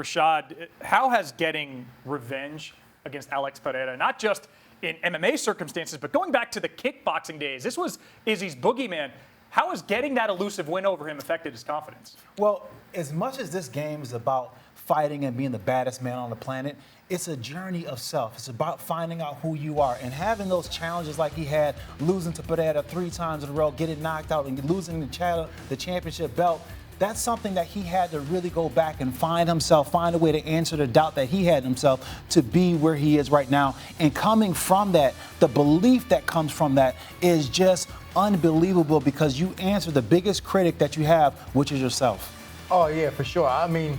Rashad, how has getting revenge against Alex Pereira, not just in MMA circumstances, but going back to the kickboxing days, this was Izzy's boogeyman. How has getting that elusive win over him affected his confidence? Well, as much as this game is about fighting and being the baddest man on the planet, it's a journey of self. It's about finding out who you are and having those challenges like he had, losing to Pereira 3 times in a row, getting knocked out and losing the championship belt. That's something that he had to really go back and find himself, find a way to answer the doubt that he had himself to be where he is right now. And coming from that, the belief that comes from that is just unbelievable because you answer the biggest critic that you have, which is yourself. Oh, yeah, for sure. I mean,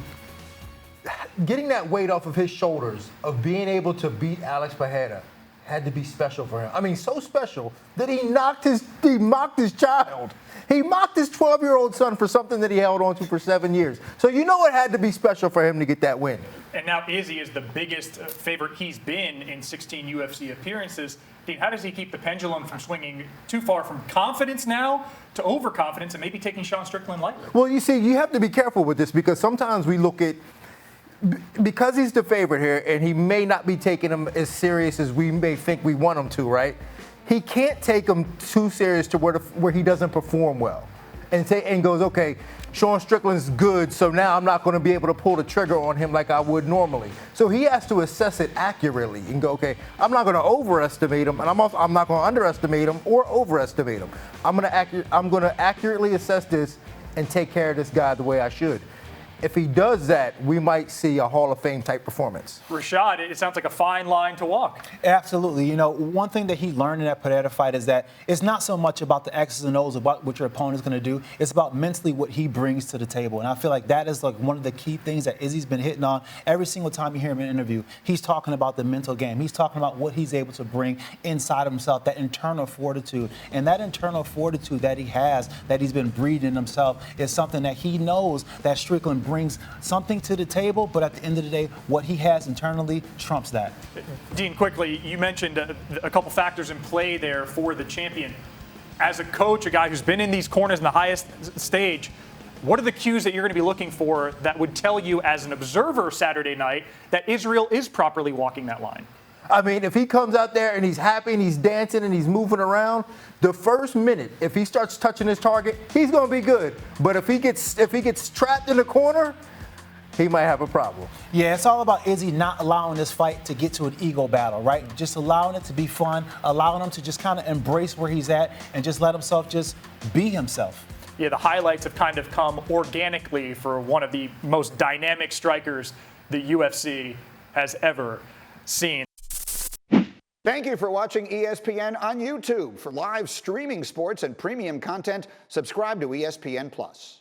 getting that weight off of his shoulders, of being able to beat Alex Pereira, had to be special for him. I mean, so special that he mocked his child. He mocked his 12-year-old son for something that he held on to for 7 years. So you know it had to be special for him to get that win. And now Izzy is the biggest favorite he's been in 16 UFC appearances. Dean, how does he keep the pendulum from swinging too far from confidence now to overconfidence and maybe taking Sean Strickland lightly? Well, you see, you have to be careful with this because sometimes we look at, because he's the favorite here and he may not be taking him as serious as we may think we want him to, right? He can't take him too serious to where he doesn't perform well and goes, okay, Sean Strickland's good, so now I'm not going to be able to pull the trigger on him like I would normally. So he has to assess it accurately and go, okay, I'm not going to overestimate him, and I'm not going to underestimate him or overestimate him. I'm going to accurately assess this and take care of this guy the way I should. If he does that, we might see a Hall of Fame type performance. Rashad, it sounds like a fine line to walk. Absolutely. You know, one thing that he learned in that Pereira fight is that it's not so much about the X's and O's about what your opponent's going to do. It's about mentally what he brings to the table. And I feel like that is like one of the key things that Izzy's been hitting on every single time you hear him in an interview. He's talking about the mental game. He's talking about what he's able to bring inside of himself, that internal fortitude. And that internal fortitude that he has, that he's been breeding in himself, is something that he knows that Strickland brings something to the table, but at the end of the day, what he has internally trumps that. Dean, quickly, you mentioned a couple factors in play there for the champion. As a coach, a guy who's been in these corners in the highest stage, what are the cues that you're going to be looking for that would tell you as an observer Saturday night that Israel is properly walking that line? I mean, if he comes out there and he's happy and he's dancing and he's moving around, the first minute, if he starts touching his target, he's going to be good. But if he gets trapped in the corner, he might have a problem. Yeah, it's all about Izzy not allowing this fight to get to an ego battle, right? Just allowing it to be fun, allowing him to just kind of embrace where he's at and just let himself just be himself. Yeah, the highlights have kind of come organically for one of the most dynamic strikers the UFC has ever seen. Thank you for watching ESPN on YouTube. For live streaming sports and premium content, subscribe to ESPN+.